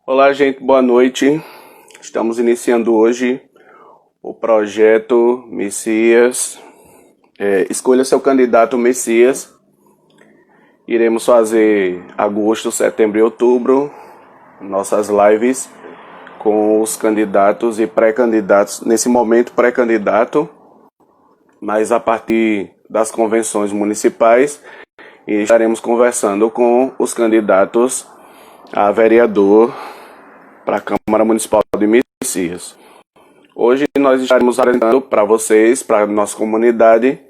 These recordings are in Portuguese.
Olá, gente, boa noite. Estamos iniciando hoje o projeto Messias. Escolha seu candidato Messias. Iremos fazer agosto, setembro e outubro nossas lives com os candidatos e pré-candidatos. Nesse momento, pré-candidato, mas a partir das convenções municipais, e estaremos conversando com os candidatos a vereador para a Câmara Municipal de Messias. Hoje nós estaremos apresentando para vocês, para a nossa comunidade,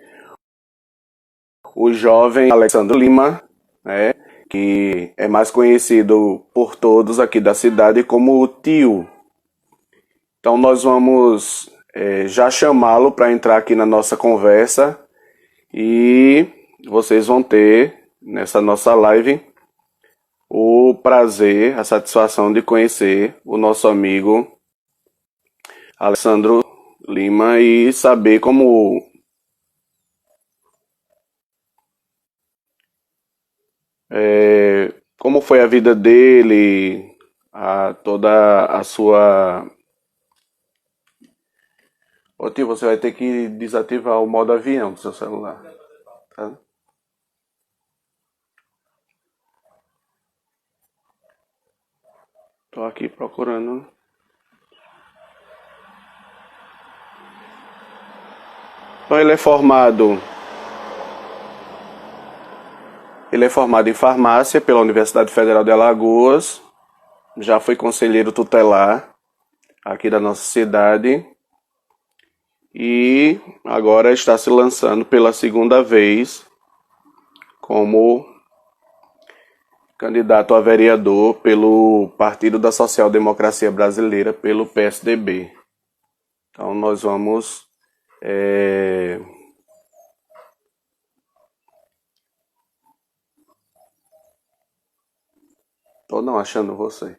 o jovem Alexandro Lima, né, que é mais conhecido por todos aqui da cidade como o Tio. Então nós vamos já chamá-lo para entrar aqui na nossa conversa e vocês vão ter nessa nossa live o prazer, a satisfação de conhecer o nosso amigo Alexandro Lima e saber como foi a vida dele, toda a sua... Ô tio, você vai ter que desativar o modo avião do seu celular, tá? Tô aqui procurando. Então ele é formado em farmácia pela Universidade Federal de Alagoas, já foi conselheiro tutelar aqui da nossa cidade e agora está se lançando pela segunda vez como candidato a vereador pelo Partido da Social Democracia Brasileira, pelo PSDB. Então nós vamos Tô não achando você.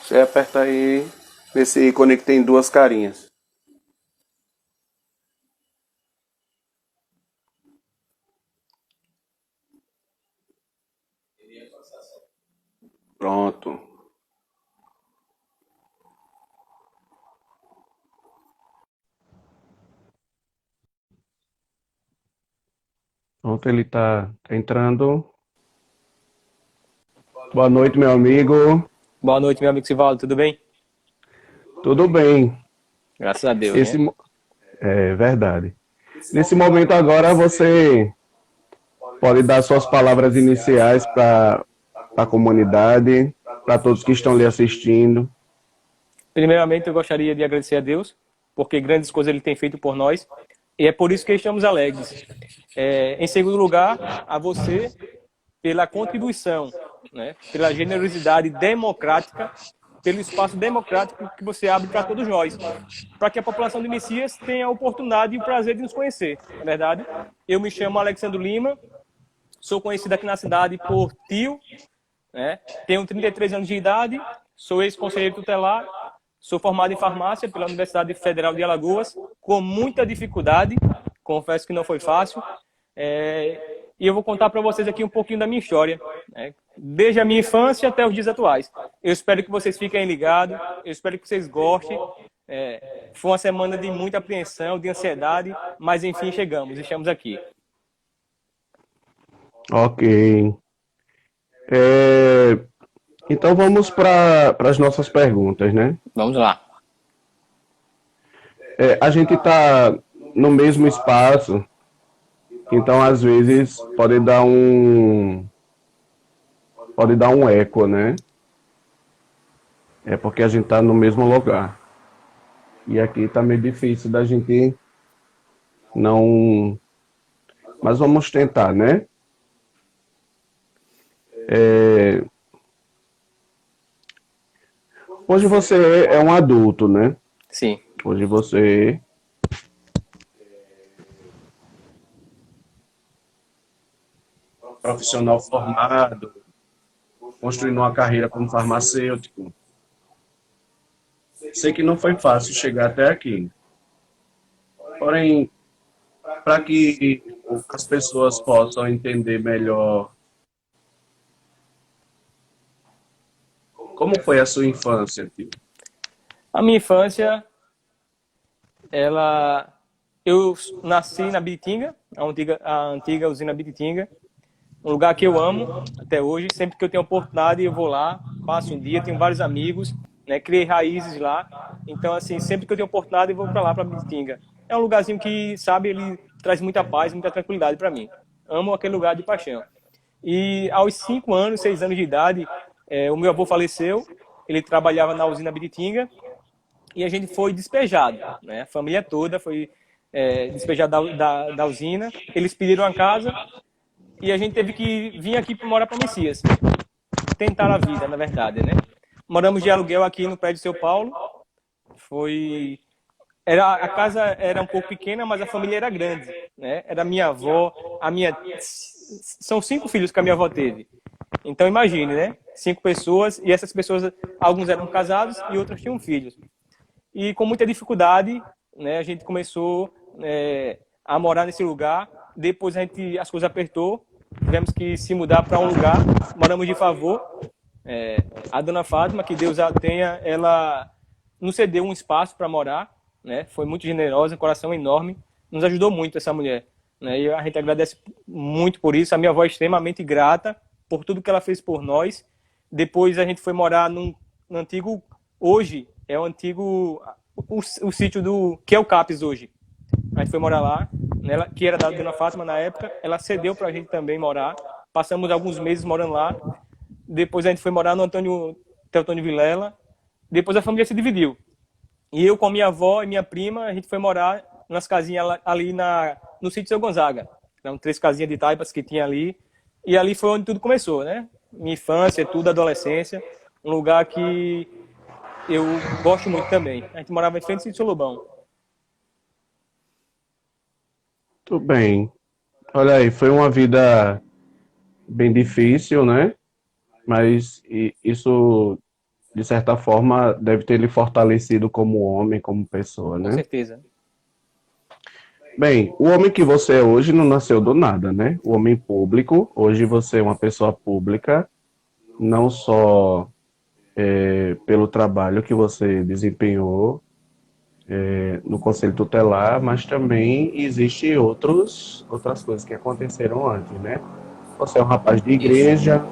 Você aperta aí nesse ícone que tem duas carinhas. Pronto. Pronto, ele tá entrando. Boa noite, meu amigo. Boa noite, meu amigo Sivaldo, tudo bem? Tudo bem? Graças a Deus, Esse, né? É verdade. Nesse momento agora você pode dar suas palavras iniciais para a comunidade, para todos que estão lhe assistindo. Primeiramente, eu gostaria de agradecer a Deus, porque grandes coisas Ele tem feito por nós, e é por isso que estamos alegres. Em segundo lugar, a você pela contribuição, né? Pela generosidade democrática, pelo espaço democrático que você abre para todos nós, para que a população de Messias tenha a oportunidade e o prazer de nos conhecer, na verdade. Eu me chamo Alexandro Lima, sou conhecido aqui na cidade por Tio, né? Tenho 33 anos de idade, sou ex-conselheiro tutelar, sou formado em farmácia pela Universidade Federal de Alagoas, com muita dificuldade, confesso que não foi fácil, e eu vou contar para vocês aqui um pouquinho da minha história, né? Desde a minha infância até os dias atuais. Eu espero que vocês fiquem ligados, eu espero que vocês gostem. Foi uma semana de muita apreensão, de ansiedade, mas enfim estamos aqui. Ok. Então vamos para as nossas perguntas, né? Vamos lá. A gente está no mesmo espaço, então às vezes pode dar um eco, né? É porque a gente está no mesmo lugar. E aqui está meio difícil da gente não... Mas vamos tentar, né? Hoje você é um adulto, né? Sim. Hoje você profissional formado, construindo uma carreira como farmacêutico. sei que não foi fácil chegar até aqui. Porém, para que as pessoas possam entender melhor como foi a sua infância, tio. A minha infância, ela... Eu nasci na Biritinga, a antiga usina Biritinga, um lugar que eu amo até hoje. Sempre que eu tenho oportunidade, eu vou lá, passo um dia, tenho vários amigos, né? Criei raízes lá. Então, assim, sempre que eu tenho oportunidade, eu vou para lá, para Biritinga. É um lugarzinho que, sabe, ele traz muita paz, muita tranquilidade para mim. Amo aquele lugar de paixão. E aos 5 anos, 6 anos de idade, o meu avô faleceu. Ele trabalhava na usina Biritinga e a gente foi despejado, né? A família toda foi despejada da usina. Eles pediram a casa e a gente teve que vir aqui para morar para Messias. Tentar a vida, na verdade, né? Moramos de aluguel aqui no prédio São Paulo. A casa era um pouco pequena, mas a família era grande, né? Era minha avó, são 5 filhos que a minha avó teve. Então imagine, né? 5 pessoas, e essas pessoas, alguns eram casados e outros tinham filhos. E com muita dificuldade, né, a gente começou a morar nesse lugar. Depois as coisas apertou, tivemos que se mudar para um lugar, moramos de favor. A dona Fátima, que Deus a tenha, ela nos cedeu um espaço para morar, né? Foi muito generosa, coração enorme, nos ajudou muito essa mulher, né? E a gente agradece muito por isso. A minha avó é extremamente grata por tudo que ela fez por nós. Depois a gente foi morar no antigo, hoje é o antigo, o sítio que é o CAPES hoje. A gente foi morar lá, nela, que era da dona Fátima na época, ela cedeu para a gente também morar. Passamos alguns meses morando lá. Depois a gente foi morar no Teotônio Vilela. Depois a família se dividiu. E eu com a minha avó e minha prima, a gente foi morar nas casinhas ali no sítio Seu Gonzaga. Eram 3 casinhas de taipas que tinha ali. E ali foi onde tudo começou, né? Minha infância, tudo, adolescência. Um lugar que eu gosto muito também. A gente morava em frente ao sítio Seu Lobão. Tudo bem. Olha aí, foi uma vida bem difícil, né? Mas isso, de certa forma, deve ter lhe fortalecido como homem, como pessoa, Com né? certeza. Bem, o homem que você é hoje não nasceu do nada, né? O homem público, hoje você é uma pessoa pública, não só pelo trabalho que você desempenhou no Conselho Tutelar, mas também existe outras coisas que aconteceram antes, né? Você é um rapaz de igreja,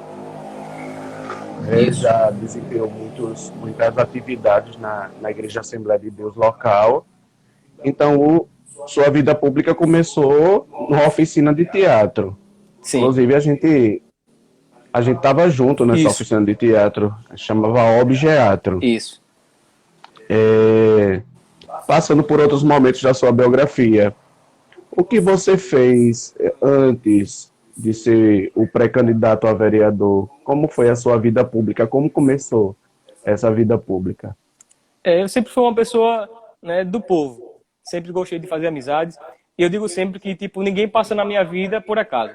Isso. já desempenhou muitas atividades na Igreja Assembleia de Deus local. Então, sua vida pública começou numa oficina de teatro. Sim. Inclusive, a gente estava junto nessa Isso. oficina de teatro, chamava Objeatro. Isso. Passando por outros momentos da sua biografia, o que você fez antes de ser o pré-candidato a vereador? Como foi a sua vida pública? Como começou essa vida pública? Eu sempre fui uma pessoa, né, do povo. Sempre gostei de fazer amizades. E eu digo sempre que, tipo, ninguém passa na minha vida por acaso.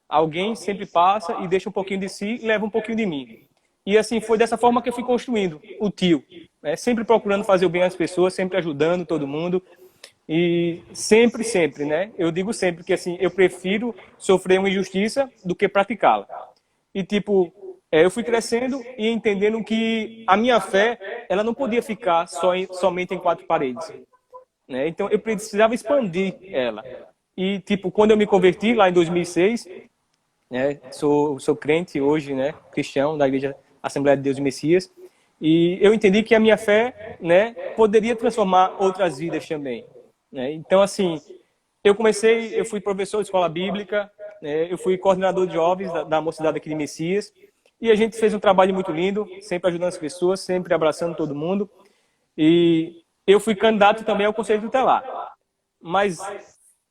Alguém sempre passa e deixa um pouquinho de si e leva um pouquinho de mim. E assim, foi dessa forma que eu fui construindo o tio. Né? Sempre procurando fazer o bem às pessoas, sempre ajudando todo mundo. E sempre, né? Eu digo sempre que, assim, eu prefiro sofrer uma injustiça do que praticá-la. E, tipo, eu fui crescendo e entendendo que a minha fé, ela não podia ficar somente em 4 paredes. Né? Então, eu precisava expandir ela. E, tipo, quando eu me converti, lá em 2006, né, sou crente hoje, né, cristão, da Igreja Assembleia de Deus e Messias, e eu entendi que a minha fé, né, poderia transformar outras vidas também. Né? Então, assim, eu fui professor de escola bíblica, né, eu fui coordenador de jovens da mocidade aqui de Messias, e a gente fez um trabalho muito lindo, sempre ajudando as pessoas, sempre abraçando todo mundo. E eu fui candidato também ao Conselho Tutelar. Mas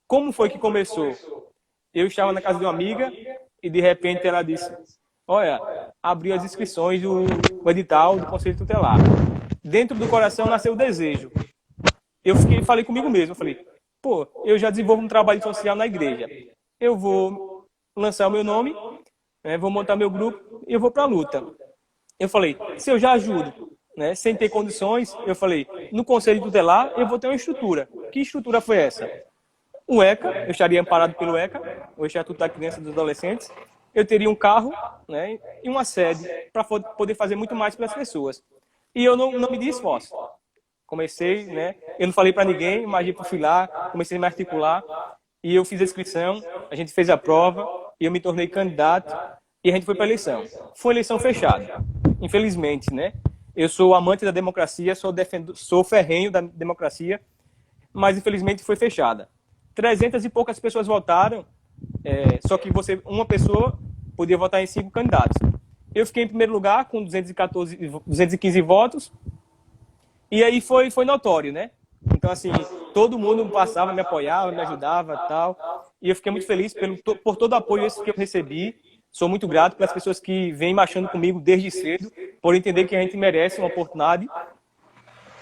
como foi que começou? Eu estava na casa de uma amiga e de repente ela disse: olha, abriu as inscrições do edital do Conselho Tutelar. Dentro do coração nasceu o desejo. Falei comigo mesmo, falei, pô, eu já desenvolvo um trabalho social na igreja. Eu vou lançar o meu nome, vou montar meu grupo e eu vou para a luta. Eu falei, se eu já ajudo né, sem ter condições, eu falei, no Conselho Tutelar eu vou ter uma estrutura. Que estrutura foi essa? O ECA, eu estaria amparado pelo ECA, o Estatuto da Criança e dos Adolescentes, eu teria um carro, né, e uma sede para poder fazer muito mais pelas pessoas. E eu não me di esforço. Comecei, né, eu não falei para ninguém, mas eu fui lá, comecei a me articular, e eu fiz a inscrição, a gente fez a prova, e eu me tornei candidato, e a gente foi para a eleição. Foi eleição fechada, infelizmente, né? Eu sou amante da democracia, sou ferrenho da democracia, mas infelizmente foi fechada. 300 e poucas pessoas votaram, só que uma pessoa podia votar em 5 candidatos. Eu fiquei em primeiro lugar com 215 votos, e aí foi notório, né? Então, assim, todo mundo passava, me apoiava, me ajudava e tal, e eu fiquei muito feliz por todo o apoio esse que eu recebi. Sou muito grato pelas pessoas que vêm marchando comigo desde cedo, por entender que a gente merece uma oportunidade.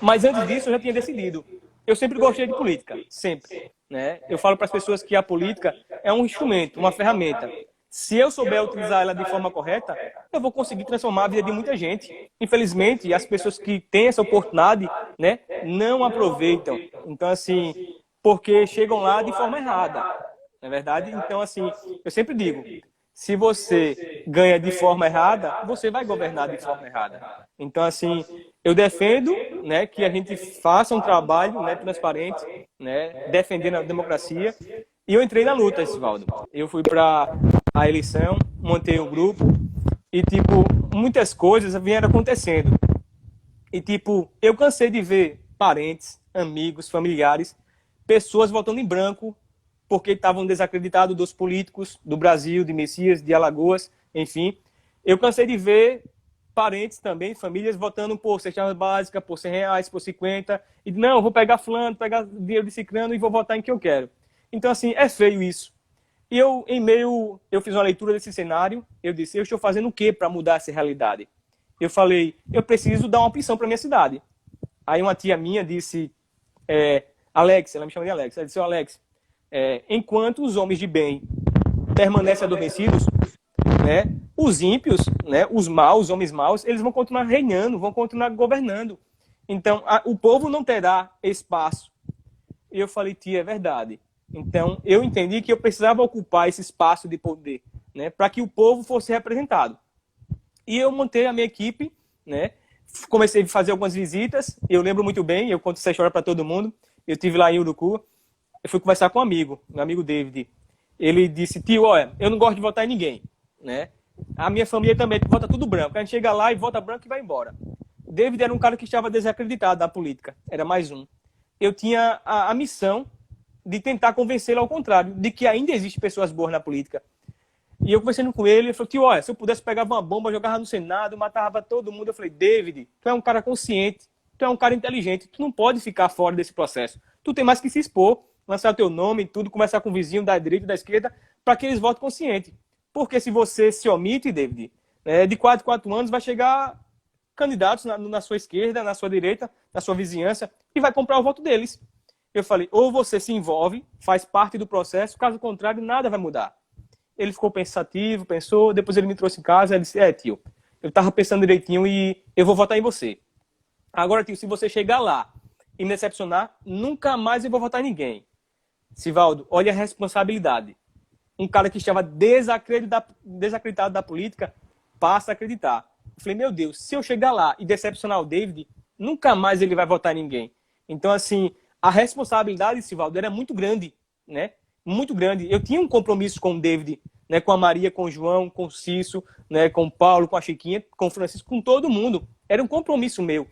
Mas antes disso, eu já tinha decidido. Eu sempre gostei de política, sempre, né? Eu falo para as pessoas que a política é um instrumento, uma ferramenta. Se eu souber utilizar ela de forma correta, eu vou conseguir transformar a vida de muita gente. Infelizmente, as pessoas que têm essa oportunidade, né, não aproveitam. Então, assim, porque chegam lá de forma errada, não é verdade? Então, assim, eu sempre digo, se você ganha de forma errada, você vai governar de forma errada. Então, assim, eu defendo, né, que a gente faça um trabalho, né, transparente, né, defendendo a democracia. E eu entrei na luta, Esivaldo. Eu fui para a eleição, montei um grupo e, tipo, muitas coisas vieram acontecendo. E, tipo, eu cansei de ver parentes, amigos, familiares, pessoas votando em branco porque estavam desacreditados dos políticos do Brasil, de Messias, de Alagoas, enfim. Eu cansei de ver parentes também, famílias, votando por cesta básica, por R$100, por 50, e não, vou pegar fulano, pegar dinheiro de ciclano e vou votar em quem eu quero. Então, assim, é feio isso. E eu fiz uma leitura desse cenário, eu disse, eu estou fazendo o quê para mudar essa realidade? Eu falei, eu preciso dar uma opção para minha cidade. Aí uma tia minha disse, Alex, ela me chama de Alex, ela disse, Alex, enquanto os homens de bem permanecem adormecidos, né, os ímpios, né, os maus, os homens maus, eles vão continuar reinando, vão continuar governando. Então, o povo não terá espaço. E eu falei, tia, é verdade. Então, eu entendi que eu precisava ocupar esse espaço de poder, né, para que o povo fosse representado. E eu montei a minha equipe, né, comecei a fazer algumas visitas, eu lembro muito bem, eu conto essa história para todo mundo, eu estive lá em Urucu, eu fui conversar com um amigo, meu amigo David. Ele disse, tio, olha, eu não gosto de votar em ninguém, né? A minha família também vota tudo branco. A gente chega lá e vota branco e vai embora. David era um cara que estava desacreditado da política, era mais um. Eu tinha a missão de tentar convencê-lo ao contrário, de que ainda existem pessoas boas na política. E eu conversando com ele, ele falou, tio, olha, se eu pudesse pegar uma bomba, jogava no Senado, matava todo mundo. Eu falei, David, tu é um cara consciente, tu é um cara inteligente, tu não pode ficar fora desse processo. Tu tem mais que se expor, lançar o teu nome e tudo, conversar com o vizinho da direita e da esquerda, para que eles votem consciente. Porque se você se omite, David, de 4 em 4 anos vai chegar candidatos na sua esquerda, na sua direita, na sua vizinhança, e vai comprar o voto deles. Eu falei, ou você se envolve, faz parte do processo, caso contrário, nada vai mudar. Ele ficou pensativo, pensou, depois ele me trouxe em casa e disse, tio, eu estava pensando direitinho e eu vou votar em você. Agora, tio, se você chegar lá e me decepcionar, nunca mais eu vou votar em ninguém. Sivaldo, olha a responsabilidade. Um cara que estava desacreditado da política passa a acreditar. Eu falei, meu Deus, se eu chegar lá e decepcionar o David, nunca mais ele vai votar em ninguém. Então, assim, a responsabilidade, Sivaldo, era muito grande, né? Muito grande. Eu tinha um compromisso com o David, né? Com a Maria, com o João, com o Cício, né? Com o Paulo, com a Chiquinha, com o Francisco, com todo mundo. Era um compromisso meu.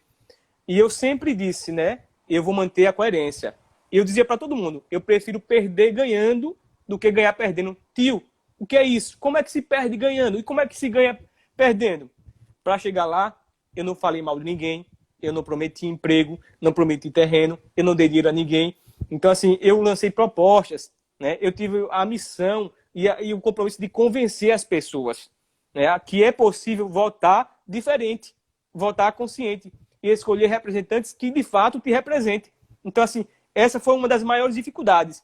E eu sempre disse, né? Eu vou manter a coerência. Eu dizia para todo mundo, eu prefiro perder ganhando do que ganhar perdendo. Tio, o que é isso? Como é que se perde ganhando? E como é que se ganha perdendo? Para chegar lá, eu não falei mal de ninguém, eu não prometi emprego, não prometi terreno, eu não dei dinheiro a ninguém. Então, assim, eu lancei propostas, né? Eu tive a missão e o compromisso de convencer as pessoas, né? Que é possível votar diferente, votar consciente e escolher representantes que, de fato, te representem. Então, assim, essa foi uma das maiores dificuldades.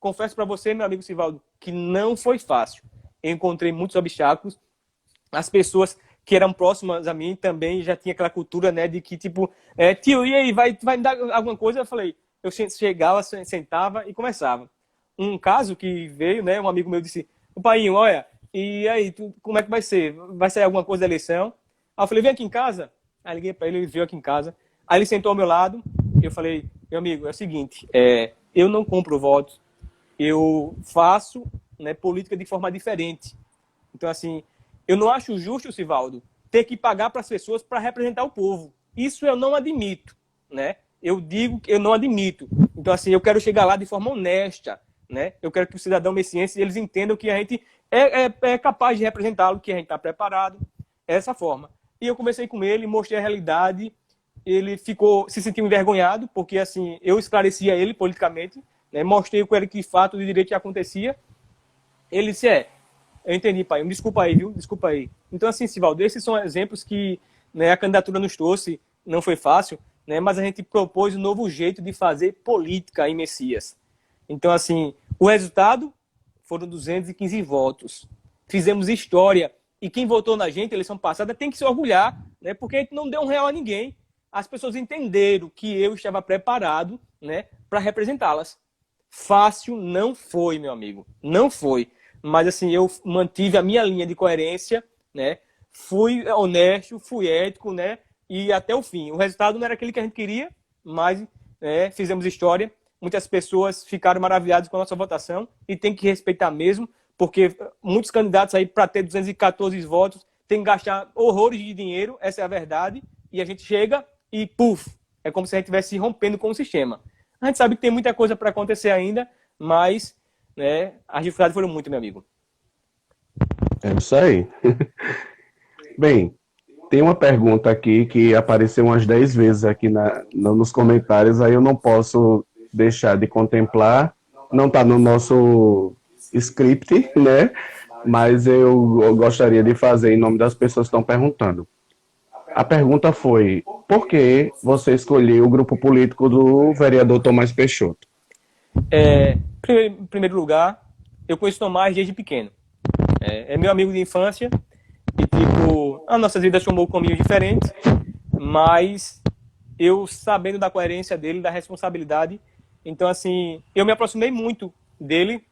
Confesso para você, meu amigo Sivaldo, que não foi fácil. Eu encontrei muitos obstáculos. As pessoas que eram próximas a mim também já tinha aquela cultura, né, de que tipo, tio, e aí, vai me dar alguma coisa? Eu falei, eu chegava, sentava e começava. Um caso que veio, né, um amigo meu disse, o Painho, olha, e aí, como é que vai ser? Vai sair alguma coisa da eleição? Aí eu falei, vem aqui em casa. Aí liguei para ele, ele veio aqui em casa. Aí ele sentou ao meu lado e eu falei, meu amigo, é o seguinte, eu não compro votos, eu faço, né, política de forma diferente. Então, assim, eu não acho justo, Sivaldo, ter que pagar para as pessoas para representar o povo. Isso eu não admito, né? Eu digo que eu não admito. Então, assim, eu quero chegar lá de forma honesta, né? Eu quero que o cidadão messiense, eles entendam que a gente é capaz de representá-lo, que a gente está preparado, dessa forma. E eu conversei com ele, mostrei a realidade, ele se sentiu envergonhado, porque, assim, eu esclarecia ele politicamente, né? Mostrei com ele que fato de direito que acontecia. Ele disse, eu entendi, pai. Desculpa aí, viu? Desculpa aí. Então, assim, Sivaldo, esses são exemplos que, né, a candidatura nos trouxe. Não foi fácil, né? Mas a gente propôs um novo jeito de fazer política em Messias. Então, assim, o resultado foram 215 votos. Fizemos história. E quem votou na gente, eleição passada, tem que se orgulhar, né? Porque a gente não deu R$1 a ninguém. As pessoas entenderam que eu estava preparado, né, para representá-las. Fácil não foi, meu amigo. Não foi. Mas, assim, eu mantive a minha linha de coerência, né? Fui honesto, fui ético, né? E até o fim. O resultado não era aquele que a gente queria, mas, né, fizemos história. Muitas pessoas ficaram maravilhadas com a nossa votação e tem que respeitar mesmo, porque muitos candidatos aí, para ter 214 votos, tem que gastar horrores de dinheiro, essa é a verdade, e a gente chega e, puf, é como se a gente estivesse rompendo com o sistema. A gente sabe que tem muita coisa para acontecer ainda, mas, né, as dificuldades foram muito, meu amigo. É isso aí. Bem, tem uma pergunta aqui que apareceu umas 10 vezes aqui nos comentários, aí eu não posso deixar de contemplar. Não está no nosso script, né? Mas eu gostaria de fazer em nome das pessoas que estão perguntando. A pergunta foi, por que você escolheu o grupo político do vereador Tomás Peixoto? Em primeiro lugar, eu conheço Tomás desde pequeno. É meu amigo de infância e, tipo, as nossas vidas tomou caminhos diferentes, mas eu, sabendo da coerência dele, da responsabilidade, então, assim, eu me aproximei muito dele,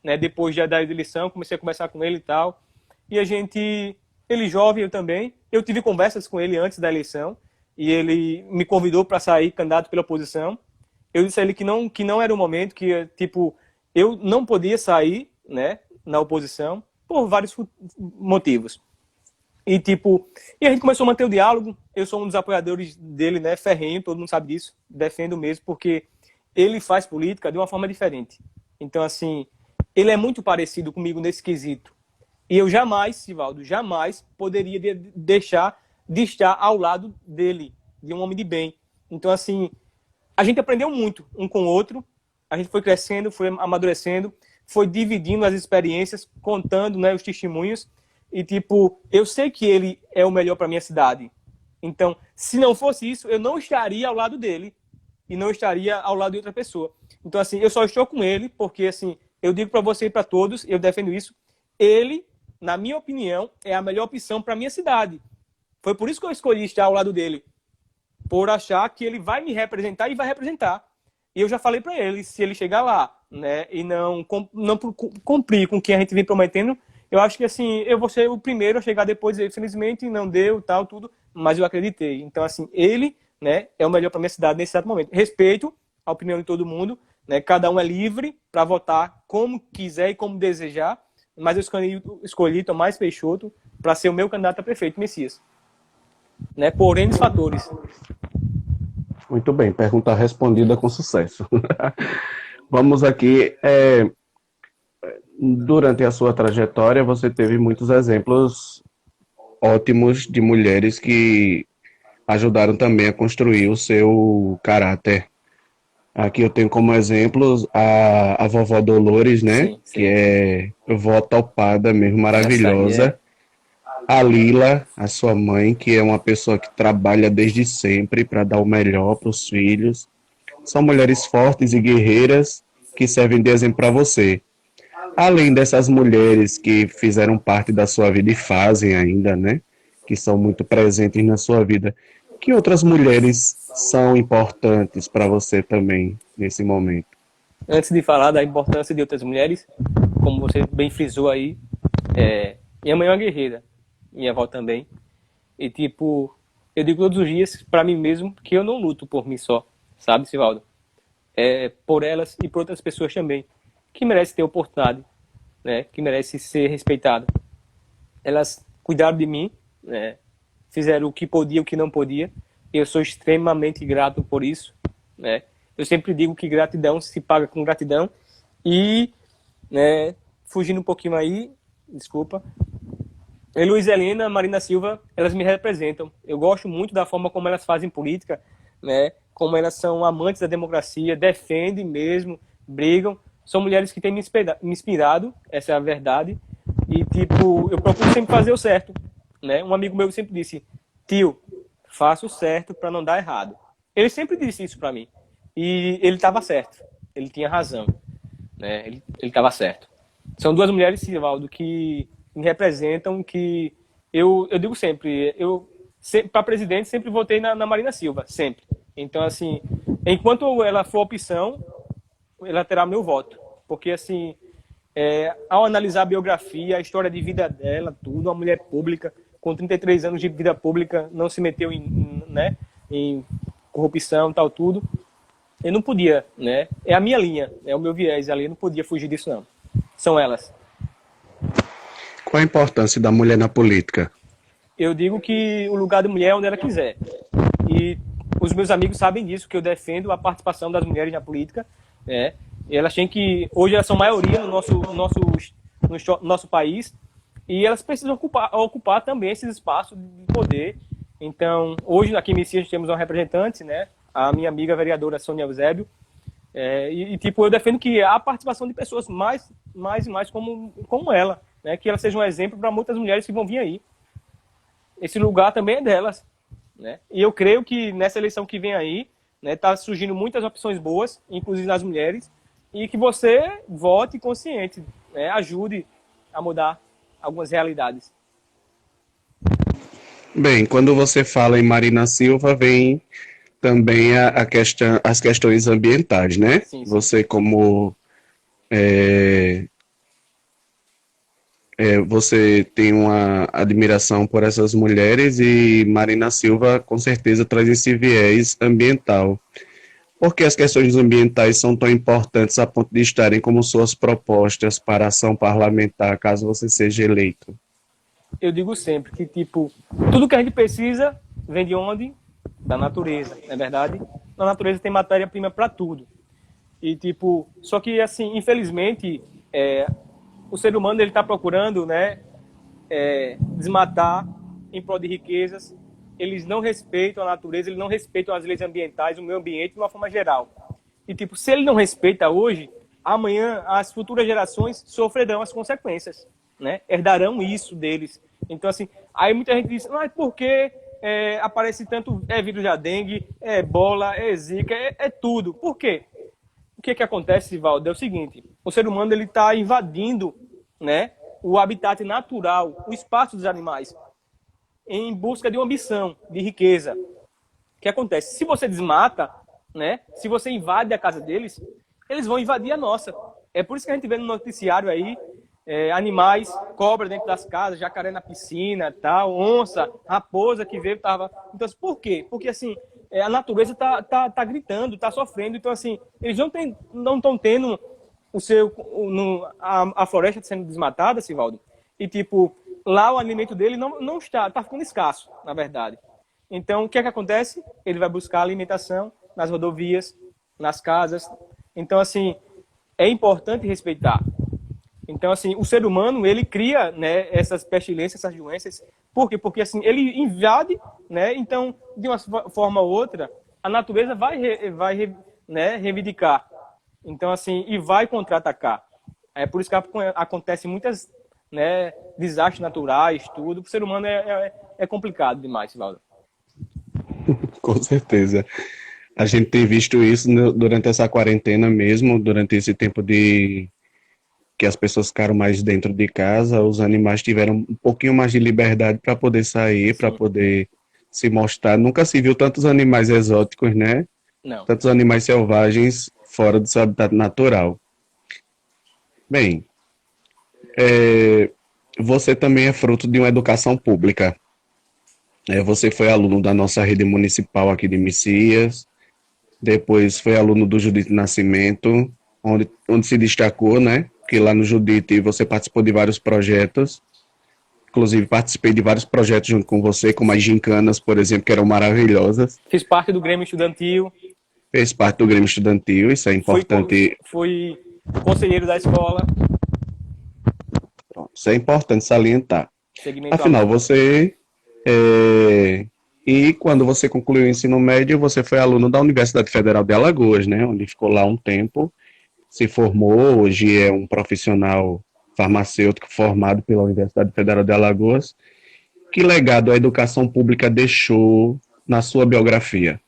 né, depois da eleição, comecei a conversar com ele e tal, e ele jovem, eu também, eu tive conversas com ele antes da eleição, e ele me convidou para sair candidato pela oposição. Eu disse a ele que não era o momento, que, tipo, eu não podia sair, né, na oposição, por vários motivos. E, tipo, a gente começou a manter o diálogo. Eu sou um dos apoiadores dele, né, ferrenho, todo mundo sabe disso, defendo mesmo, porque ele faz política de uma forma diferente. Então, assim, ele é muito parecido comigo nesse quesito. E eu jamais, Sivaldo, jamais poderia deixar de estar ao lado dele, de um homem de bem. Então, assim, a gente aprendeu muito um com o outro, a gente foi crescendo, foi amadurecendo, foi dividindo as experiências, contando, né, os testemunhos, e, tipo, eu sei que ele é o melhor para minha cidade. Então, se não fosse isso, eu não estaria ao lado dele e não estaria ao lado de outra pessoa. Então, assim, eu só estou com ele porque, assim, eu digo para você e para todos, eu defendo isso, ele, na minha opinião, é a melhor opção para minha cidade. Foi por isso que eu escolhi estar ao lado dele, por achar que ele vai me representar e vai representar. E eu já falei para ele, se ele chegar lá, né, e não cumprir com o que a gente vem prometendo, eu acho que, assim, eu vou ser o primeiro a chegar depois, infelizmente não deu, tal, tudo, mas eu acreditei. Então, assim, ele, né, é o melhor para minha cidade nesse exato momento. Respeito a opinião de todo mundo, né, cada um é livre para votar como quiser e como desejar, mas eu escolhi Tomás Peixoto para ser o meu candidato a prefeito Messias, né, por N fatores. Muito bem, pergunta respondida com sucesso. Vamos aqui. Durante a sua trajetória, você teve muitos exemplos ótimos de mulheres que ajudaram também a construir o seu caráter. Aqui eu tenho como exemplos a vovó Dolores, né? Sim, sim. Que é vó topada mesmo, maravilhosa. A Lila, a sua mãe, que é uma pessoa que trabalha desde sempre para dar o melhor para os filhos. São mulheres fortes e guerreiras que servem de exemplo para você. Além dessas mulheres que fizeram parte da sua vida e fazem ainda, né? que são muito presentes na sua vida. Que outras mulheres são importantes para você também nesse momento? Antes de falar da importância de outras mulheres, como você bem frisou aí, minha mãe é uma guerreira, minha avó também. E, tipo, eu digo todos os dias para mim mesmo que eu não luto por mim só, sabe, Sivaldo? Por elas e por outras pessoas também, que merecem ter oportunidade, né? Que merecem ser respeitadas. Elas cuidaram de mim, né? Fizeram o que podia, o que não podia. Eu sou extremamente grato por isso, né? Eu sempre digo que gratidão se paga com gratidão. E, né, fugindo um pouquinho aí, desculpa, Luiz Helena, Marina Silva, elas me representam. Eu gosto muito da forma como elas fazem política, né? Como elas são amantes da democracia, defendem mesmo, brigam. São mulheres que têm me inspirado, essa é a verdade. E, tipo, eu procuro sempre fazer o certo, né? Um amigo meu sempre disse, tio, faça o certo para não dar errado. Ele sempre disse isso para mim. E ele estava certo. Ele tinha razão, né? Ele estava certo. São duas mulheres, Sivaldo, que me representam, que eu digo sempre, para presidente sempre votei na Marina Silva, sempre. Então, assim, enquanto ela for opção, ela terá meu voto. Porque, assim, ao analisar a biografia, a história de vida dela, tudo, uma mulher pública, com 33 anos de vida pública, não se meteu em corrupção, tal, tudo. Eu não podia, né? É a minha linha, é o meu viés ali, eu não podia fugir disso, não. São elas. Qual a importância da mulher na política? Eu digo que o lugar da mulher é onde ela quiser. E os meus amigos sabem disso, que eu defendo a participação das mulheres na política, né? E elas têm que... Hoje elas são maioria no nosso país, e elas precisam ocupar também esses espaços de poder. Então, hoje aqui em Messias temos uma representante, né? A minha amiga vereadora Sônia Eusébio, tipo, eu defendo que a participação de pessoas mais e mais como ela, né? Que ela seja um exemplo para muitas mulheres que vão vir aí. Esse lugar também é delas, né? E eu creio que nessa eleição que vem aí, né, tá surgindo muitas opções boas, inclusive nas mulheres, e que você vote consciente, né? Ajude a mudar algumas realidades. Bem, quando você fala em Marina Silva, vem também as questões ambientais, né? Sim, sim. Você você tem uma admiração por essas mulheres e Marina Silva com certeza traz esse viés ambiental. Por que as questões ambientais são tão importantes a ponto de estarem como suas propostas para ação parlamentar, caso você seja eleito? Eu digo sempre que, tipo, tudo que a gente precisa vem de onde? Da natureza, não é verdade? Na natureza tem matéria-prima para tudo. E, tipo, só que, assim, infelizmente, o ser humano ele está procurando, né, desmatar em prol de riquezas. Eles não respeitam a natureza, eles não respeitam as leis ambientais, o meio ambiente de uma forma geral. E, tipo, se ele não respeita hoje, amanhã as futuras gerações sofrerão as consequências, né? Herdarão isso deles. Então, assim, aí muita gente diz, mas por que aparece tanto vírus da dengue, ebola, zika, tudo? Por quê? O que acontece, Valdo, é o seguinte, o ser humano ele está invadindo, né, o habitat natural, o espaço dos animais, em busca de uma ambição, de riqueza. O que acontece? Se você desmata, né, se você invade a casa deles, eles vão invadir a nossa. É por isso que a gente vê no noticiário aí, animais, cobra dentro das casas, jacaré na piscina, tal, onça, raposa que veio, tava... Então, por quê? Porque, assim, a natureza tá gritando, tá sofrendo. Então, assim, eles não estão tendo a floresta sendo desmatada, Sivaldo. E, tipo, lá o alimento dele não está ficando escasso, na verdade. Então, o que acontece? Ele vai buscar alimentação nas rodovias, nas casas. Então, assim, é importante respeitar. Então, assim, o ser humano, ele cria, né, essas pestilências, essas doenças. Por quê? Porque, assim, ele invade, né? Então, de uma forma ou outra, a natureza vai né, reivindicar. Então, assim, e vai contra-atacar. É por isso que acontece muitas, né, desastres naturais, tudo. O ser humano é complicado demais, Valdo. Com certeza. A gente tem visto isso durante essa quarentena mesmo, durante esse tempo de que as pessoas ficaram mais dentro de casa, os animais tiveram um pouquinho mais de liberdade para poder sair, para Sim. poder se mostrar. Nunca se viu tantos animais exóticos, né? Não. Tantos animais selvagens fora do seu habitat natural. Bem, você também é fruto de uma educação pública. Você foi aluno da nossa rede municipal aqui de Messias, depois foi aluno do Judite Nascimento, onde se destacou, né? Que lá no Judite você participou de vários projetos, inclusive participei de vários projetos junto com você, como as gincanas, por exemplo, que eram maravilhosas. Fiz parte do Grêmio Estudantil, Fez parte do Grêmio Estudantil, isso é importante. fui conselheiro da escola, Isso é importante salientar. segmento Afinal, aluno. E quando você concluiu o ensino médio, você foi aluno da Universidade Federal de Alagoas, né? Onde ficou lá um tempo, se formou, hoje é um profissional farmacêutico formado pela Universidade Federal de Alagoas. Que legado a educação pública deixou na sua biografia?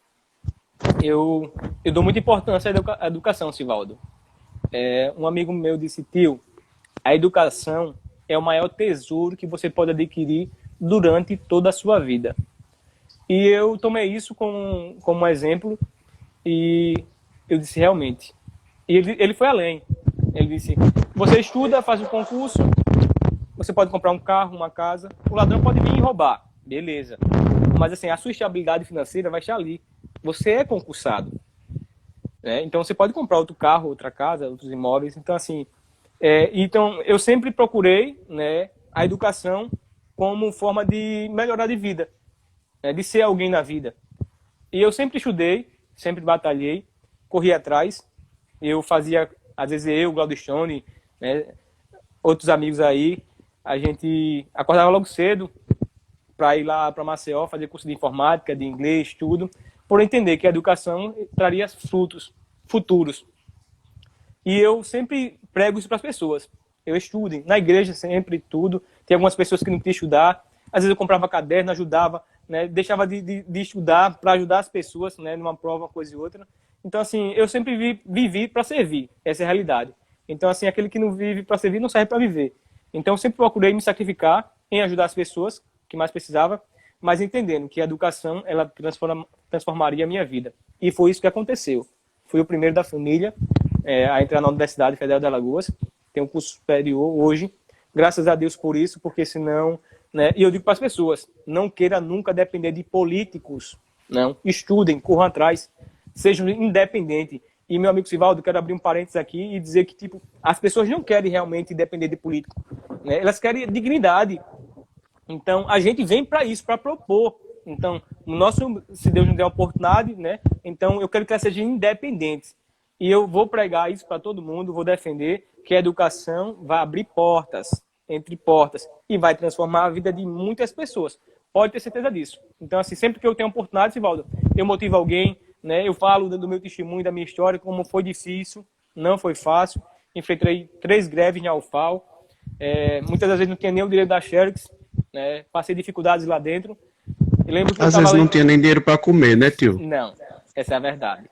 Eu dou muita importância à educação, Sivaldo. Um amigo meu disse, tio, a educação é o maior tesouro que você pode adquirir durante toda a sua vida. E eu tomei isso como exemplo e eu disse, realmente. E ele foi além. Ele disse, você estuda, faz um concurso, você pode comprar um carro, uma casa, o ladrão pode vir e roubar, beleza. Mas assim, a sua estabilidade financeira vai estar ali. Você é concursado. Né? Então você pode comprar outro carro, outra casa, outros imóveis. Então assim, então eu sempre procurei, né, a educação como forma de melhorar de vida, né, de ser alguém na vida. E eu sempre estudei, sempre batalhei, corri atrás. Eu fazia, às vezes eu, Glaudistone, né, outros amigos aí, a gente acordava logo cedo para ir lá para Maceió, fazer curso de informática, de inglês, tudo, por entender que a educação traria frutos futuros. E eu sempre prego isso para as pessoas. Eu estudo, na igreja sempre, tudo. Tem algumas pessoas que não queriam estudar. Às vezes eu comprava caderno, ajudava, né? Deixava de estudar para ajudar as pessoas, né? Numa prova, uma coisa e outra. Então, assim, eu sempre vivi para servir. Essa é a realidade. Então, assim, aquele que não vive para servir não serve para viver. Então, eu sempre procurei me sacrificar em ajudar as pessoas que mais precisava, mas entendendo que a educação, ela transformaria a minha vida. E foi isso que aconteceu. Fui o primeiro da família a entrar na Universidade Federal de Alagoas. Tenho um curso superior hoje. Graças a Deus por isso, porque senão... Né, e eu digo para as pessoas, não queira nunca depender de políticos. Não. Estudem, corram atrás, sejam independentes. E, meu amigo Sivaldo, quero abrir um parênteses aqui e dizer que tipo, as pessoas não querem realmente depender de político. Né? Elas querem dignidade. Então, a gente vem para isso, para propor. Então, se Deus nos der a oportunidade, né? Então, eu quero que elas sejam independentes. E eu vou pregar isso para todo mundo, vou defender que a educação vai abrir portas, entre portas, e vai transformar a vida de muitas pessoas. Pode ter certeza disso. Então, assim, sempre que eu tenho a oportunidade, Sivaldo, eu motivo alguém, né? Eu falo do meu testemunho, da minha história, como foi difícil, não foi fácil. Enfrentei 3 greves em Alfal. Muitas das vezes não tinha nem o direito da Xerox, né? Passei dificuldades lá dentro. Eu lembro que Às vezes não tinha nem dinheiro para comer, né, tio? Não, essa é a verdade.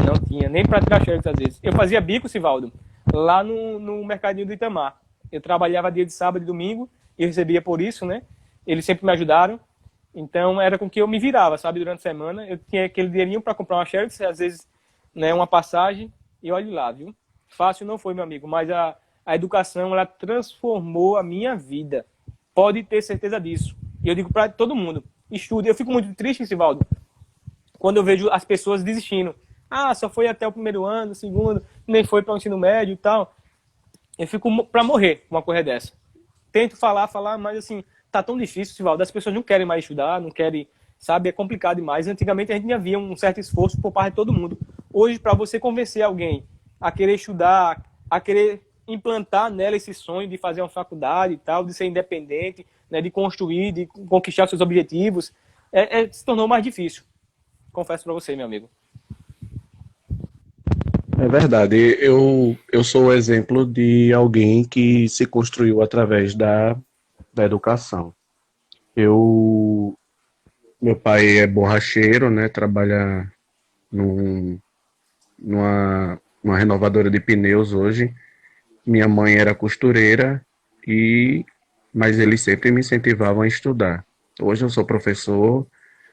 Não tinha nem para tirar Xerox às vezes. Eu fazia bico, Sivaldo, lá no mercadinho do Itamar. Eu trabalhava dia de sábado e domingo e eu recebia por isso, né? Eles sempre me ajudaram. Então era com que eu me virava, sabe? Durante a semana eu tinha aquele dinheirinho para comprar uma Xerox, às vezes, né, uma passagem, e olhe lá, viu? Fácil não foi, meu amigo, mas a educação, ela transformou a minha vida. Pode ter certeza disso. E eu digo para todo mundo, estude. Eu fico muito triste, Sivaldo, quando eu vejo as pessoas desistindo. Ah, só foi até o primeiro ano, o segundo, nem foi para o ensino médio e tal. Eu fico para morrer uma coisa dessa. Tento falar, mas assim, tá tão difícil, Sivaldo. As pessoas não querem mais estudar, não querem, sabe? É complicado demais. Antigamente a gente havia um certo esforço por parte de todo mundo. Hoje, para você convencer alguém a querer estudar, a querer implantar nela esse sonho de fazer uma faculdade e tal, de ser independente, né, de construir, de conquistar seus objetivos, se tornou mais difícil. Confesso para você, meu amigo. É verdade. Eu sou o exemplo de alguém que se construiu através da educação. Meu pai é borracheiro, né? Trabalha numa renovadora de pneus hoje. minha mãe era costureira, mas eles sempre me incentivavam a estudar. Hoje eu sou professor,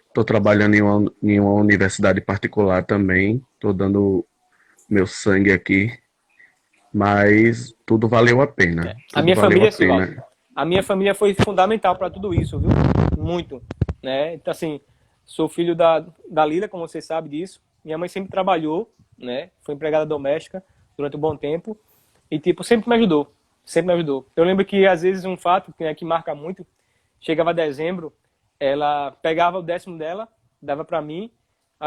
estou trabalhando em uma universidade particular também, estou dando meu sangue aqui, mas tudo valeu a pena. A Tudo minha valeu a família, Sivaldo, pena. a minha família foi fundamental para tudo isso, viu? Muito, né? Então, assim, sou filho da Lila, como você sabe disso. Minha mãe sempre trabalhou, né? Foi empregada doméstica durante um bom tempo e, tipo, sempre me ajudou. Sempre me ajudou. Eu lembro que, às vezes, um fato que marca muito, chegava dezembro, ela pegava o 10º dela, dava para mim,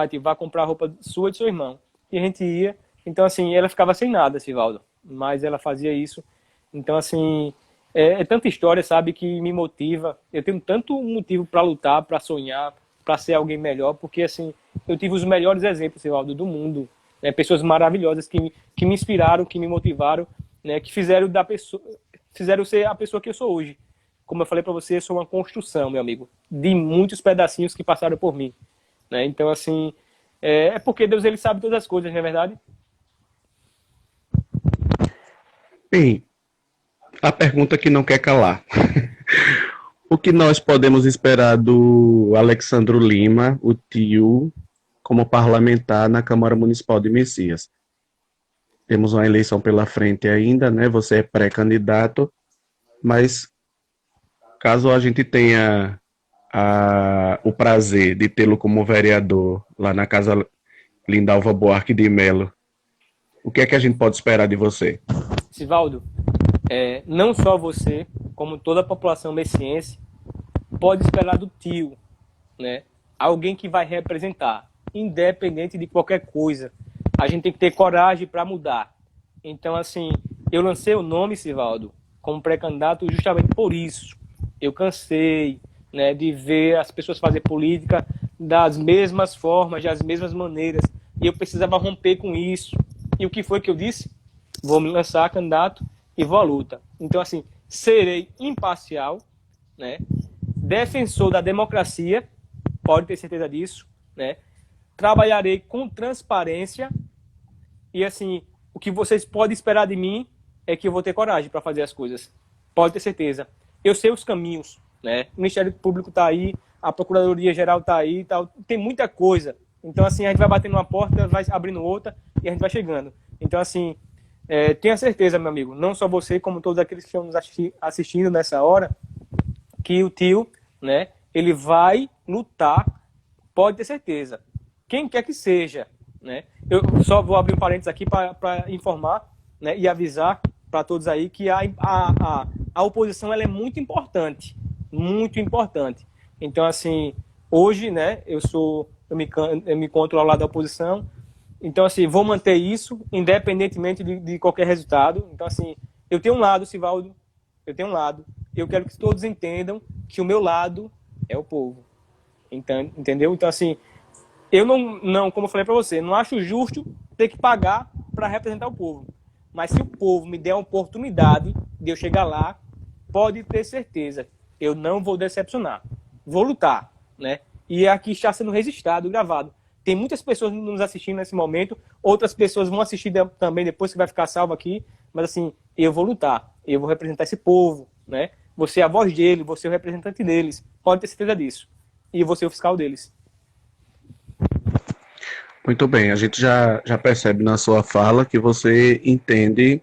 tipo, vai comprar roupa sua e do seu irmão. E a gente ia. Então, assim, ela ficava sem nada, Sivaldo, mas ela fazia isso. Então, assim, é tanta história, sabe, que me motiva. Eu tenho tanto motivo para lutar, para sonhar, para ser alguém melhor, porque, assim, eu tive os melhores exemplos, Sivaldo, do mundo. Né? Pessoas maravilhosas que me inspiraram, que me motivaram, né? Que fizeram ser a pessoa que eu sou hoje. Como eu falei para você, eu sou uma construção, meu amigo, de muitos pedacinhos que passaram por mim. Né? Então, assim, é porque Deus, ele sabe todas as coisas, não é verdade? Bem, a pergunta que não quer calar. O que nós podemos esperar do Alexandro Lima, o tio, como parlamentar na Câmara Municipal de Messias? Temos uma eleição pela frente ainda, né? Você é pré-candidato, mas caso a gente tenha o prazer de tê-lo como vereador lá na Casa Lindalva Buarque de Melo, o que é que a gente pode esperar de você? Sivaldo, não só você, como toda a população messiense, pode esperar do tio, né? Alguém que vai representar, independente de qualquer coisa. A gente tem que ter coragem para mudar. Então, assim, eu lancei o nome, Sivaldo, como pré-candidato justamente por isso. Eu cansei, né, de ver as pessoas fazer política das mesmas formas, das mesmas maneiras. E eu precisava romper com isso. E o que foi que eu disse? Vou me lançar candidato e vou à luta. Então, assim, serei imparcial, né? Defensor da democracia, pode ter certeza disso, né? Trabalharei com transparência e, assim, o que vocês podem esperar de mim é que eu vou ter coragem para fazer as coisas. Pode ter certeza. Eu sei os caminhos, né? O Ministério Público está aí, a Procuradoria Geral está aí, tem muita coisa. Então, assim, a gente vai batendo uma porta, vai abrindo outra e a gente vai chegando. Então, assim, tenha certeza, meu amigo, não só você, como todos aqueles que estão nos assistindo nessa hora, que o tio, né, ele vai lutar, pode ter certeza. Quem quer que seja, né? Eu só vou abrir um parênteses aqui para informar, né, e avisar para todos aí que a oposição ela é muito importante, muito importante. Então, assim, hoje, né, eu me encontro ao lado da oposição. Então, assim, vou manter isso, independentemente de qualquer resultado. Então, assim, eu tenho um lado, Sivaldo, eu tenho um lado. Eu quero que todos entendam que o meu lado é o povo. Então, entendeu? Então, assim, eu não, como eu falei para você, não acho justo ter que pagar para representar o povo. Mas se o povo me der a oportunidade de eu chegar lá, pode ter certeza, eu não vou decepcionar. Vou lutar, né? E aqui está sendo registrado, gravado. Tem muitas pessoas nos assistindo nesse momento, outras pessoas vão assistir também depois que vai ficar salvo aqui, mas assim, eu vou lutar, eu vou representar esse povo, né? Você é a voz dele, você é o representante deles, pode ter certeza disso. E eu vou ser o fiscal deles. Muito bem, a gente já percebe na sua fala que você entende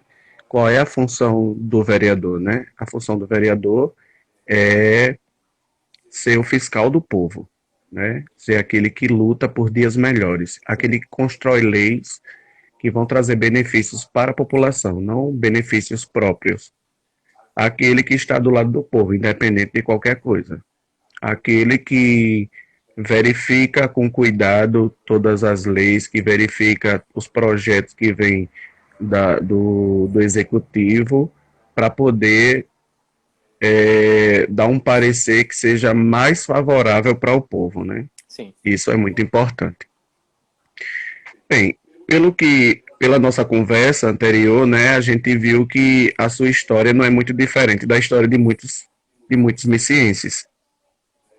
qual é a função do vereador, né? A função do vereador é ser o fiscal do povo, né? Ser aquele que luta por dias melhores, aquele que constrói leis que vão trazer benefícios para a população, não benefícios próprios. Aquele que está do lado do povo, independente de qualquer coisa. Aquele que verifica com cuidado todas as leis, que verifica os projetos que vêm do executivo para poder dar um parecer que seja mais favorável para o povo, né? Sim. Isso é muito importante. Bem, pela nossa conversa anterior, né, a gente viu que a sua história não é muito diferente da história de muitos messienses,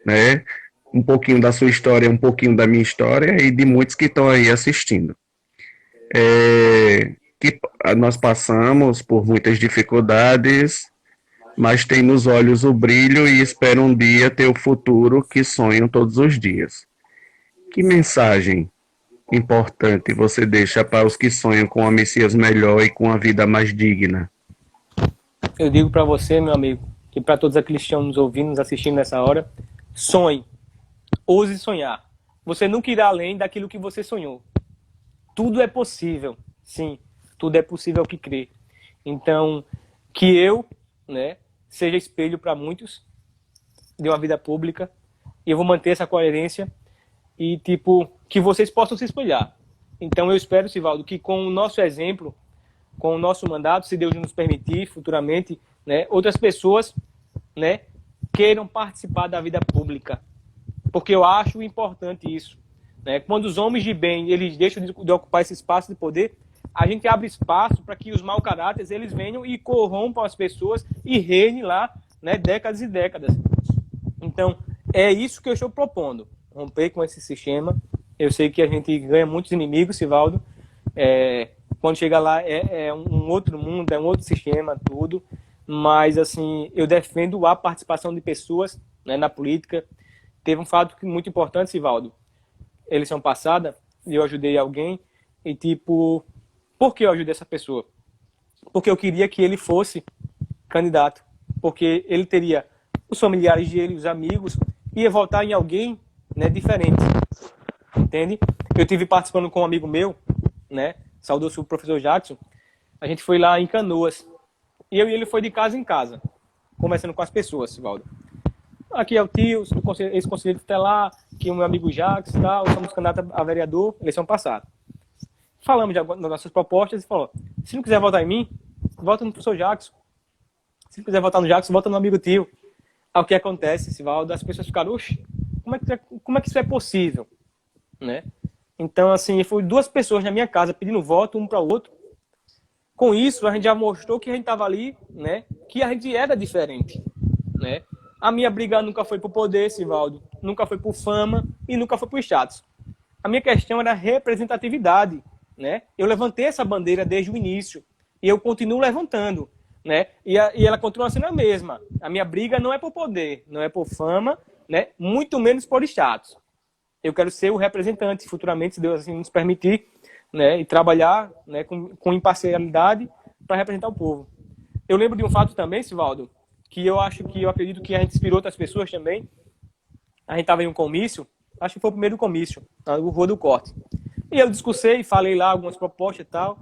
né? Um pouquinho da sua história, um pouquinho da minha história e de muitos que estão aí assistindo. Que nós passamos por muitas dificuldades, mas tem nos olhos o brilho e espera um dia ter o futuro que sonham todos os dias. Que mensagem importante você deixa para os que sonham com a Messias melhor e com a vida mais digna? Eu digo para você, meu amigo, e para todos aqueles que estão nos ouvindo, nos assistindo nessa hora, sonhe, ouse sonhar. Você nunca irá além daquilo que você sonhou. Tudo é possível, sim, tudo é possível ao que crê. Então, que eu, né, seja espelho para muitos de uma vida pública, e eu vou manter essa coerência e, tipo, que vocês possam se espelhar. Então, eu espero, Sivaldo, que com o nosso exemplo, com o nosso mandato, se Deus nos permitir futuramente, né, outras pessoas, né, queiram participar da vida pública. Porque eu acho importante isso. Né? Quando os homens de bem eles deixam de ocupar esse espaço de poder, a gente abre espaço para que os mau caráteres eles venham e corrompam as pessoas e reinem lá, né, décadas e décadas. Então, é isso que eu estou propondo. Romper com esse sistema. Eu sei que a gente ganha muitos inimigos, Sivaldo. Quando chega lá é um outro mundo, é um outro sistema, tudo. Mas, assim, eu defendo a participação de pessoas, né, na política. Teve um fato muito importante, Sivaldo. Eleição passada, eu ajudei alguém e, tipo, por que eu ajudei essa pessoa? Porque eu queria que ele fosse candidato. Porque ele teria os familiares dele, os amigos, ia votar em alguém, né, diferente. Entende? Eu tive participando com um amigo meu, né, saudoso professor Jackson, a gente foi lá em Canoas. E eu e ele foi de casa em casa, conversando com as pessoas, Sivaldo. Aqui é o tio, ex-conselheiro tutelar, aqui é o meu amigo Jacques e tal, somos candidatos a vereador, eleição passada. Falamos das nossas propostas e falou, se não quiser votar em mim, vota no professor Jacques. Se não quiser votar no Jacques, vota no amigo tio. Aí o que acontece, Sivaldo, as pessoas ficaram, oxe, como é que isso é possível? Né? Então, assim, foi 2 pessoas na minha casa pedindo voto um para o outro. Com isso, a gente já mostrou que a gente estava ali, né, que a gente era diferente. Né? A minha briga nunca foi por poder, Sivaldo, nunca foi por fama e nunca foi por status. A minha questão era representatividade, né? Eu levantei essa bandeira desde o início e eu continuo levantando, né? E ela continua sendo a mesma. A minha briga não é por poder, não é por fama, né? Muito menos por status. Eu quero ser o representante futuramente, se Deus assim nos permitir, né? E trabalhar, né, com imparcialidade para representar o povo. Eu lembro de um fato também, Sivaldo, que eu acredito que a gente inspirou outras pessoas também. A gente estava em um comício, acho que foi o primeiro comício, na Rua do Corte. E eu discursei, falei lá algumas propostas e tal.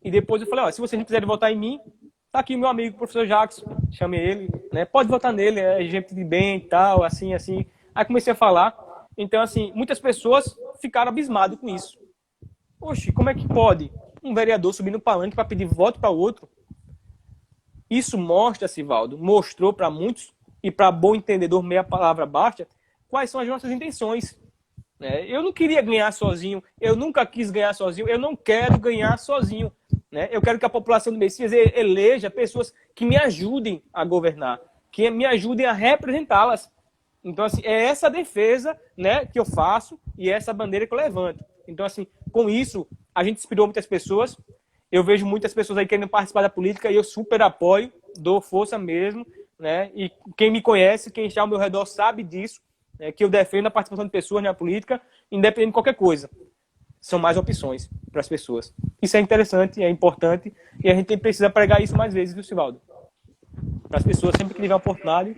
E depois eu falei, ó, se vocês não quiserem votar em mim, tá aqui o meu amigo, o professor Jacques, chamei ele, né? Pode votar nele, é gente de bem e tal, assim, assim. Aí comecei a falar. Então, assim, muitas pessoas ficaram abismadas com isso. Oxe, como é que pode um vereador subir no palanque para pedir voto para outro? Isso mostra, Sivaldo, mostrou para muitos, e para bom entendedor, meia palavra basta, quais são as nossas intenções. Né? Eu não queria ganhar sozinho, eu nunca quis ganhar sozinho, eu não quero ganhar sozinho. Né? Eu quero que a população do Messias eleja pessoas que me ajudem a governar, que me ajudem a representá-las. Então, assim, é essa defesa, né, que eu faço e é essa bandeira que eu levanto. Então, assim, com isso, a gente inspirou muitas pessoas. Eu vejo muitas pessoas aí querendo participar da política e eu super apoio, dou força mesmo, né? E quem me conhece, quem está ao meu redor sabe disso, né? Que eu defendo a participação de pessoas na política, independente de qualquer coisa. São mais opções para as pessoas. Isso é interessante, é importante e a gente precisa pregar isso mais vezes, viu, Sivaldo? Para as pessoas, sempre que tiver oportunidade.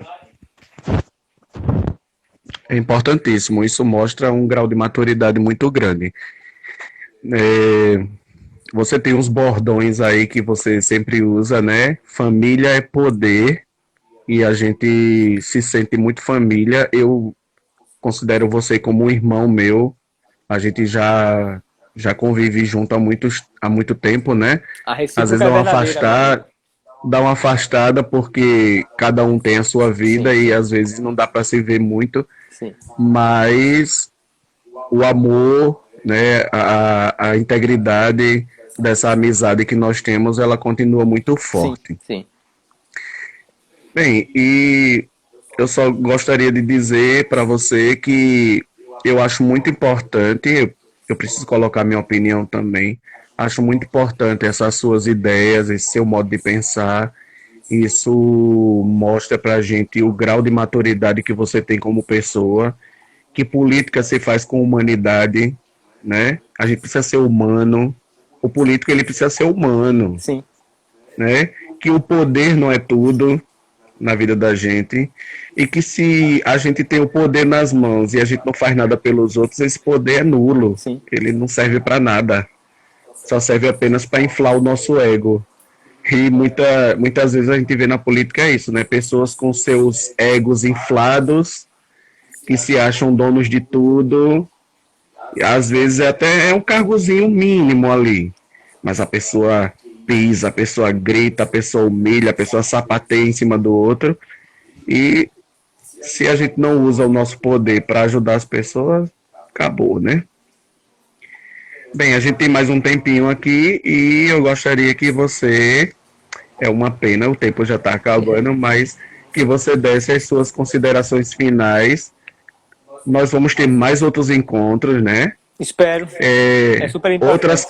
É importantíssimo, isso mostra um grau de maturidade muito grande. Você tem uns bordões aí que você sempre usa, né? Família é poder e a gente se sente muito família. Eu considero você como um irmão meu. A gente já convive junto há muito tempo, né? Às vezes dá uma afastada porque cada um tem a sua vida. Sim. E às vezes não dá para se ver muito. Sim. Mas o amor, né? A integridade dessa amizade que nós temos, ela continua muito forte. Sim. Bem, e eu só gostaria de dizer para você que eu acho muito importante, eu preciso colocar minha opinião também, Acho muito importante essas suas ideias, esse seu modo de pensar. Isso mostra para a gente o grau de maturidade que você tem como pessoa, que política se faz com humanidade, né? A gente precisa ser humano. O político ele precisa ser humano, Sim. né? Que o poder não é tudo na vida da gente e que se a gente tem o poder nas mãos e a gente não faz nada pelos outros, esse poder é nulo. Sim. Ele não serve para nada. Só serve apenas para inflar o nosso ego. E muitas vezes a gente vê na política isso, né? Pessoas com seus egos inflados, que se acham donos de tudo. E às vezes até é um cargozinho mínimo ali. Mas a pessoa pisa, a pessoa grita, a pessoa humilha, a pessoa sapateia em cima do outro. E se a gente não usa o nosso poder para ajudar as pessoas, acabou, né? Bem, a gente tem mais um tempinho aqui e eu gostaria que você, é uma pena, o tempo já está acabando, mas que você desse as suas considerações finais. Nós vamos ter mais outros encontros, né? Espero. É super importante.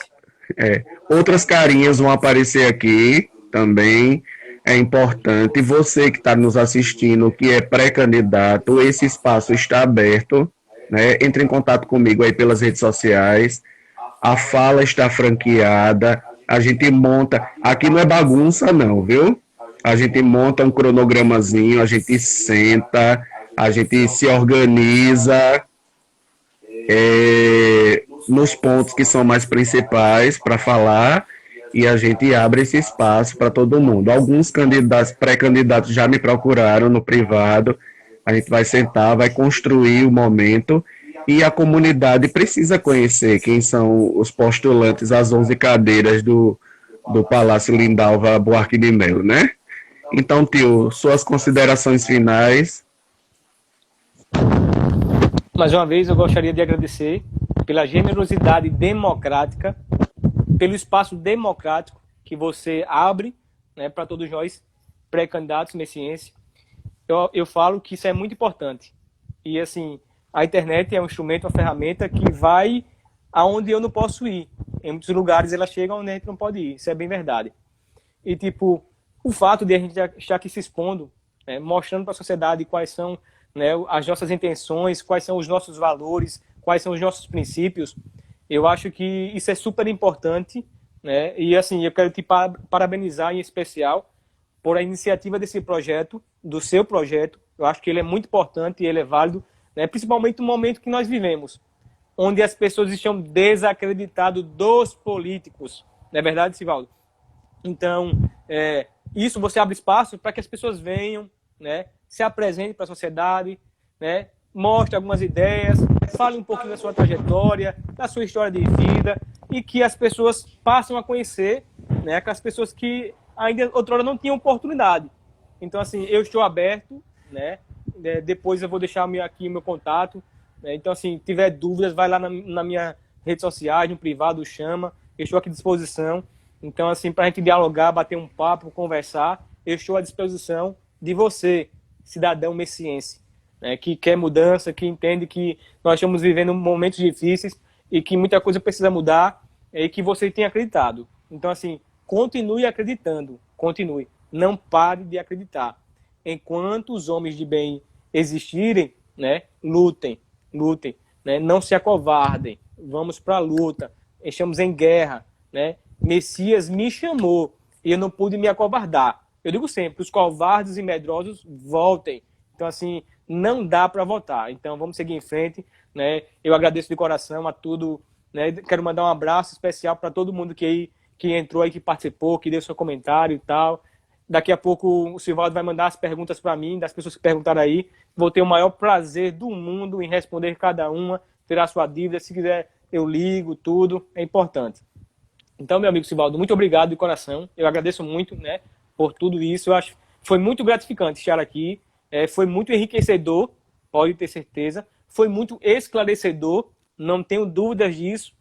Outras carinhas vão aparecer aqui também. É importante. Você que está nos assistindo, que é pré-candidato, esse espaço está aberto, né? Entre em contato comigo aí pelas redes sociais. A fala está franqueada. A gente monta. Aqui não é bagunça, não, viu? A gente monta um cronogramazinho, a gente senta, a gente se organiza nos pontos que são mais principais para falar e a gente abre esse espaço para todo mundo. Alguns candidatos, pré-candidatos já me procuraram no privado. A gente vai sentar, vai construir o momento e a comunidade precisa conhecer quem são os postulantes às 11 cadeiras do Palácio Lindalva Buarque de Melo, né? Então, tio, suas considerações finais. Mais uma vez, eu gostaria de agradecer pela generosidade democrática, pelo espaço democrático que você abre, né, para todos nós pré-candidatos messienses. Eu falo que isso é muito importante. E, assim, a internet é um instrumento, uma ferramenta que vai aonde eu não posso ir. Em muitos lugares ela chega onde a gente não pode ir. Isso é bem verdade. E, tipo, o fato de a gente estar aqui se expondo, mostrando para a sociedade quais são, né, as nossas intenções, quais são os nossos valores, quais são os nossos princípios, eu acho que isso é super importante, né? E, assim, eu quero te parabenizar em especial por a iniciativa desse projeto, do seu projeto. Eu acho que ele é muito importante e ele é válido, né? Principalmente no momento que nós vivemos, onde as pessoas estão desacreditadas dos políticos. Não é verdade, Sivaldo? Então, isso você abre espaço para que as pessoas venham, né, se apresentem para a sociedade, né, mostre algumas ideias, fale um pouquinho da sua trajetória, da sua história de vida, e que as pessoas passem a conhecer, né, aquelas pessoas que ainda outrora não tinham oportunidade. Então, assim, eu estou aberto, né, depois eu vou deixar aqui o meu contato, né, então, assim, se tiver dúvidas, vai lá na minha rede social, no privado, chama, eu estou aqui à disposição. Então, assim, para a gente dialogar, bater um papo, conversar, eu estou à disposição de você, cidadão messiense, né, que quer mudança, que entende que nós estamos vivendo momentos difíceis e que muita coisa precisa mudar e que você tem acreditado. Então, assim, continue acreditando, continue. Não pare de acreditar. Enquanto os homens de bem existirem, né, lutem, né, não se acovardem, vamos para a luta, estamos em guerra, né? Messias me chamou e eu não pude me acovardar. Eu digo sempre, os covardes e medrosos voltem. Então, assim, não dá para votar. Então, vamos seguir em frente, né? Eu agradeço de coração a tudo, né? Quero mandar um abraço especial para todo mundo que entrou aí, que participou, que deu seu comentário e tal. Daqui a pouco o Sivaldo vai mandar as perguntas para mim, das pessoas que perguntaram aí. Vou ter o maior prazer do mundo em responder cada uma, tirar sua dúvida. Se quiser, eu ligo, tudo. É importante. Então, meu amigo Sivaldo, muito obrigado de coração. Eu agradeço muito, né, por tudo isso. Eu acho que foi muito gratificante estar aqui. Foi muito enriquecedor, pode ter certeza. Foi muito esclarecedor, não tenho dúvidas disso.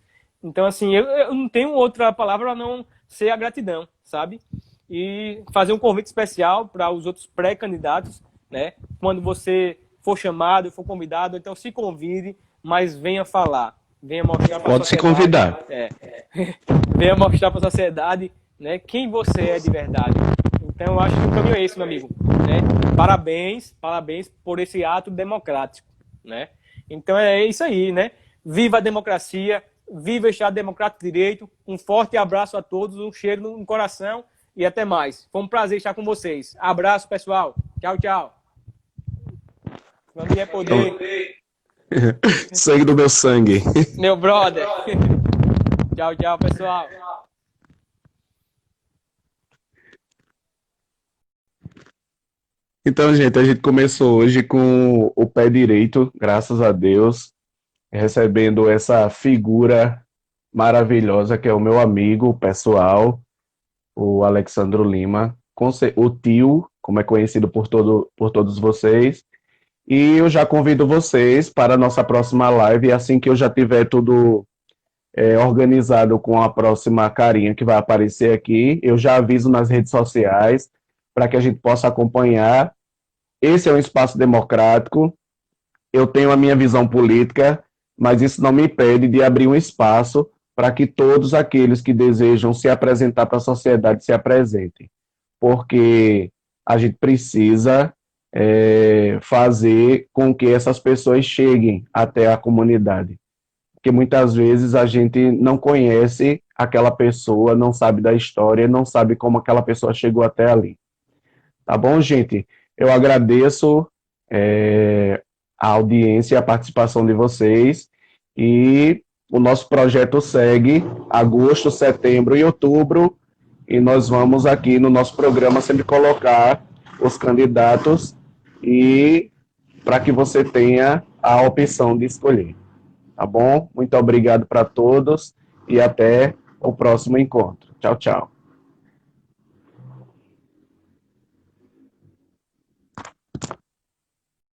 Então, assim, eu não tenho outra palavra a não ser a gratidão, sabe? E fazer um convite especial para os outros pré-candidatos, né? Quando você for chamado, for convidado, então se convide, mas venha falar. venha mostrar para a Pode se sociedade. convidar. Venha mostrar para a sociedade, né, quem você é de verdade. Então, eu acho que o caminho é esse, meu amigo. Né? Parabéns por esse ato democrático. Né? Então, é isso aí. Né? Viva a democracia, viva o Estado Democrático de Direito. Um forte abraço a todos, um cheiro no coração e até mais. Foi um prazer estar com vocês. Abraço, pessoal. Tchau, tchau. Família é poder. Sangue do meu sangue. Meu brother. Tchau, tchau, pessoal. Então, gente, a gente começou hoje com o pé direito, graças a Deus, recebendo essa figura maravilhosa que é o meu amigo pessoal, o Alexandro Lima, o tio, como é conhecido por todos vocês. E eu já convido vocês para a nossa próxima live, assim que eu já tiver tudo organizado com a próxima carinha que vai aparecer aqui, eu já aviso nas redes sociais para que a gente possa acompanhar. Esse é um espaço democrático, eu tenho a minha visão política, mas isso não me impede de abrir um espaço para que todos aqueles que desejam se apresentar para a sociedade se apresentem, porque a gente precisa fazer com que essas pessoas cheguem até a comunidade, porque muitas vezes a gente não conhece aquela pessoa, não sabe da história, não sabe como aquela pessoa chegou até ali. Tá bom, gente? Eu agradeço a audiência e a participação de vocês, e o nosso projeto segue agosto, setembro e outubro, e nós vamos aqui no nosso programa sempre colocar os candidatos e para que você tenha a opção de escolher. Tá bom? Muito obrigado para todos e até o próximo encontro. Tchau, tchau.